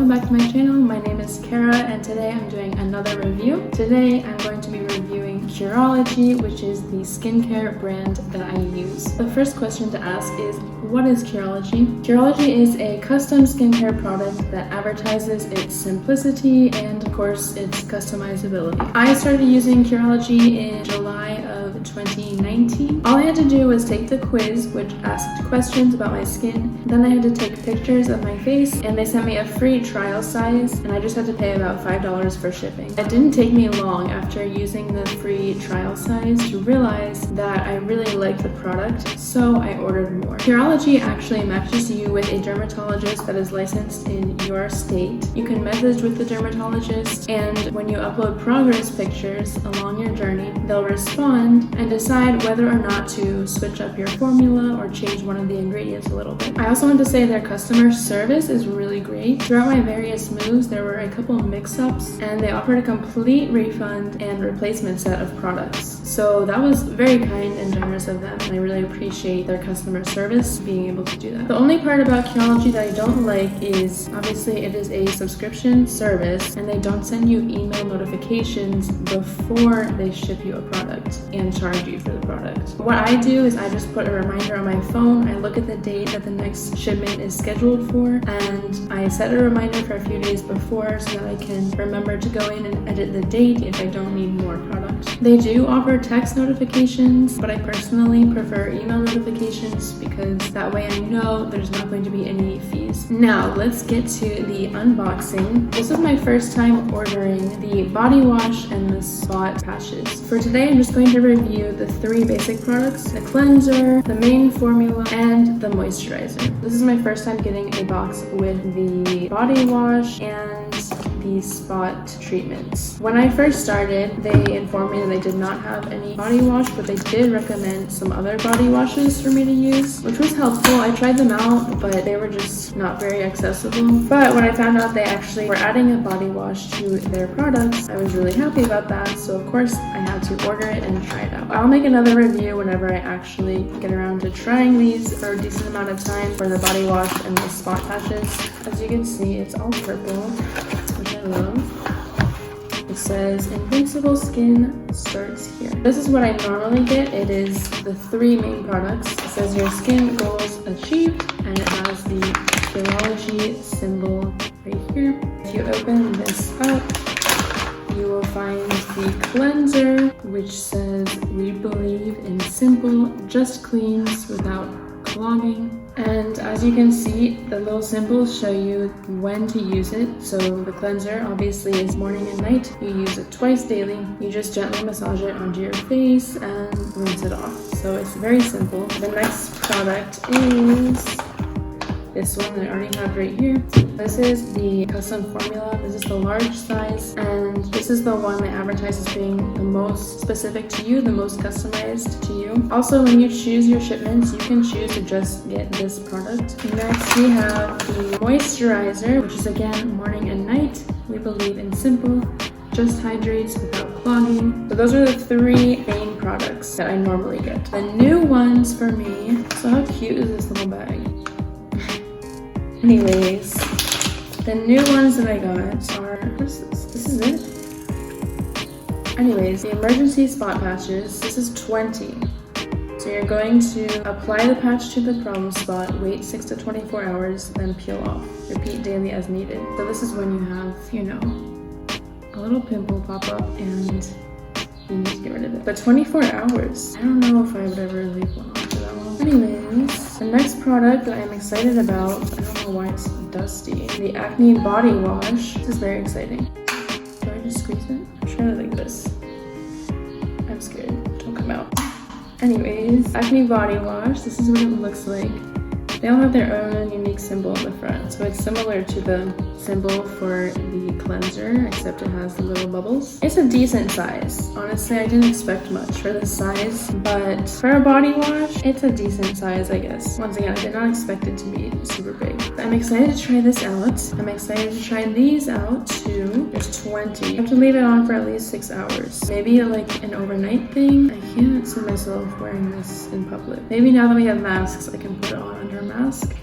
welcome back to my channel. My name is Kara and today I'm doing another review. Today I'm going to be reviewing Curology, which is the skincare brand that I use. The first question to ask is, what is Curology? Curology is a custom skincare product that advertises its simplicity and of course its customizability. I started using Curology in July of 2019. All I had to do was take the quiz, which asked questions about my skin. Then I had to take pictures of my face and they sent me a free trial size and I just had to pay about $5 for shipping. It didn't take me long after using the free trial size to realize that I really liked the product, so I ordered more. Curology actually matches you with a dermatologist that is licensed in your state. You can message with the dermatologist, and when you upload progress pictures along your journey, they'll respond and decide whether or not to switch up your formula or change one of the ingredients a little bit. I also want to say their customer service is really great. Throughout my various moves, there were a couple mix-ups and they offered a complete refund and replacement set of products. So that was very kind and generous of them, and I really appreciate their customer service being able to do that. The only part about Curology that I don't like is obviously it is a subscription service and they don't send you email notifications before they ship you a product and charge you for the product. What I do is I just put a reminder on my phone. I look at the date that the next shipment is scheduled for and I set a reminder for a few days before so that I can remember to go in and edit the date if I don't need more product. They do offer text notifications, but I personally prefer email notifications because that way I know there's not going to be any fees. Now let's get to the unboxing. This is my first time ordering the body wash and the spot patches. For today I'm just going to review the three basic products: the cleanser, the main formula, and the moisturizer. This is my first time getting a box with the body wash and the spot treatments. When I first started, they informed me that they did not have any body wash, but they did recommend some other body washes for me to use, which was helpful. I tried them out, but they were just not very accessible. But when I found out they actually were adding a body wash to their products, I was really happy about that. So of course I had to order it and try it out. I'll make another review whenever I actually get around to trying these for a decent amount of time for the body wash and the spot patches. As you can see, it's all purple, which I love. It says Invincible Skin starts here. This is what I normally get. It is the three main products. It says your skin goals achieved, and it has the Curology symbol right here. If you open this up, you will find the cleanser, which says we believe in simple, just cleans without clogging. And as you can see, the little symbols show you when to use it. So the cleanser obviously is morning and night. You use it twice daily. You just gently massage it onto your face and rinse it off. So it's very simple. The next product is this one that I already have right here. This is the custom formula. This is the large size, and this is the one that advertises being the most specific to you, the most customized to you. Also, when you choose your shipments, you can choose to just get this product. Next, we have the moisturizer, which is again morning and night. We believe in simple, just hydrates without clogging. So those are the three main products that I normally get. The new ones for me, so how cute is this little bag? Anyways, the new ones that I got are, what's this? This is it? Anyways, the emergency spot patches, this is 20. So you're going to apply the patch to the problem spot, wait 6 to 24 hours, then peel off. Repeat daily as needed. So this is when you have, you know, a little pimple pop up and you need to get rid of it. But 24 hours, I don't know if I would ever leave one on for that long. Anyways, the next product that I'm excited about, I don't know why it's dusty, the Acne Body Wash. This is very exciting. Do I just squeeze it? I'm trying to like this. I'm scared. Don't come out. Anyways, Acne Body Wash. This is what it looks like. They all have their own unique symbol in the front. So it's similar to the symbol for the cleanser, except it has the little bubbles. It's a decent size. Honestly, I didn't expect much for this size, but for a body wash, it's a decent size, I guess. Once again, I did not expect it to be super big. I'm excited to try this out. I'm excited to try these out too. There's 20. You have to leave it on for at least 6 hours. Maybe like an overnight thing. I can't see myself wearing this in public. Maybe now that we have masks, I can put it on under a mask.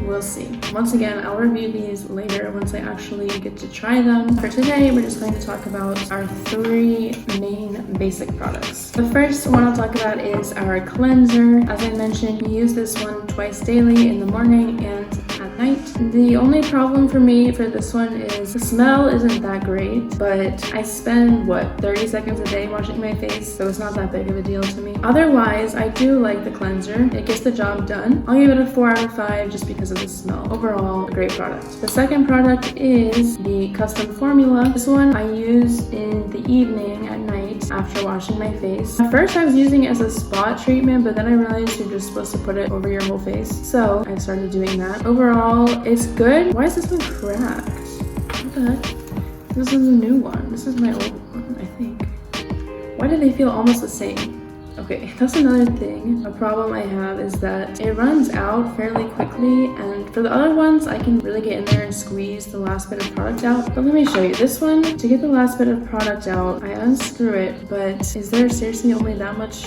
we'll see. Once again, I'll review these later once I actually get to try them. For today, we're just going to talk about our 3 main basic products. The first one I'll talk about is our cleanser. As I mentioned, we use this one twice daily, in the morning and at night. The only problem for me for this one is the smell isn't that great, but I spend 30 seconds a day washing my face, so it's not that big of a deal to me. Otherwise, I do like the cleanser. It gets the job done. I'll give it a 4 out of 5 just because of the smell. Overall, a great product. The second product is the custom formula. This one I use in the evening at night after washing my face. At first I was using it as a spot treatment, but then I realized you're just supposed to put it over your whole face, so I started doing that. Overall, it's good. Why is this one cracked? What the heck? This is a new one. This is my old one, I think. Why do they feel almost the same? Okay, that's another thing. A problem I have is that it runs out fairly quickly, and for the other ones, I can really get in there and squeeze the last bit of product out. But let me show you. This one, to get the last bit of product out, I unscrew it, but is there seriously only that much?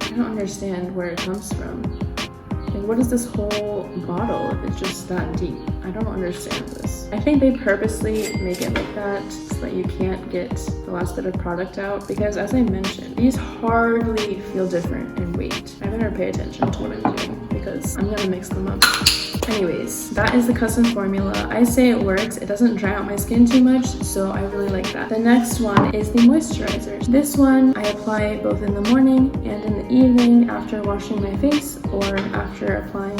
I don't understand where it comes from. Like, what is this whole bottle if it's just that deep? I don't understand this. I think they purposely make it like that so that you can't get the last bit of product out, because as I mentioned, these hardly feel different in weight. I better pay attention to what I'm doing because I'm gonna mix them up. Anyways, that is the custom formula. I say it works. It doesn't dry out my skin too much, so I really like that. The next one is the moisturizer. This one I apply both in the morning and in the evening after washing my face or after applying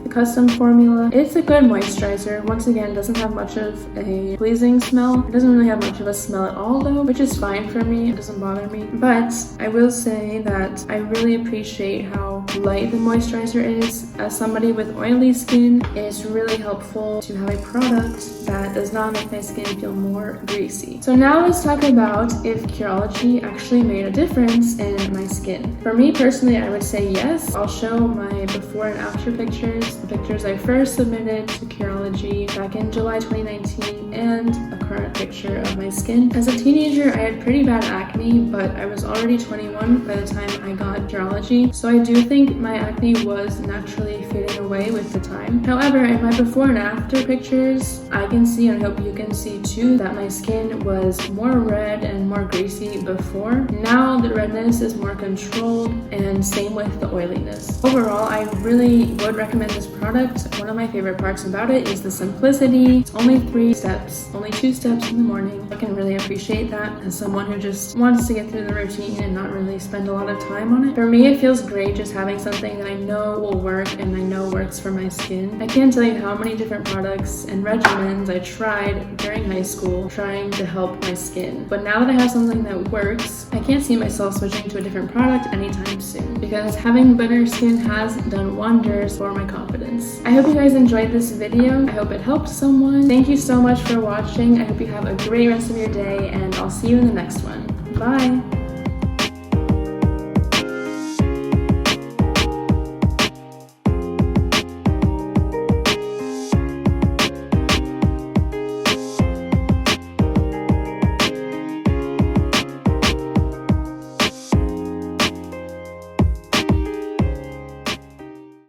the custom formula. It's a good moisturizer. Once again, doesn't have much of a pleasing smell. It doesn't really have much of a smell at all though, which is fine for me. It doesn't bother me. But I will say that I really appreciate how light the moisturizer is. As somebody with oily skin, it's really helpful to have a product that does not make my skin feel more greasy. So now let's talk about if Curology actually made a difference in my skin. For me personally, I would say yes. I'll show my before and after pictures. The pictures I first submitted to Curology back in July 2019 and a current picture of my skin. As a teenager, I had pretty bad acne, but I was already 21 by the time I got Curology, so I do think my acne was naturally fading away with the time. However, in my before and after pictures, I can see, and I hope you can see too, that my skin was more red and more greasy before. Now the redness is more controlled, and same with the oiliness. Overall, I really would recommend this product. One of my favorite parts about it is the simplicity. It's only 3 steps, only 2 steps in the morning. I can really appreciate that as someone who just wants to get through the routine and not really spend a lot of time on it. For me, it feels great just having something that I know will work and I know works for my skin. I can't tell you how many different products and regimens I tried during high school trying to help my skin. But now that I have something that works, I can't see myself switching to a different product anytime soon, because having better skin has done wonders for my confidence. I hope you guys enjoyed this video. I hope it helped someone. Thank you so much for watching. I hope you have a great rest of your day, and I'll see you in the next one. Bye!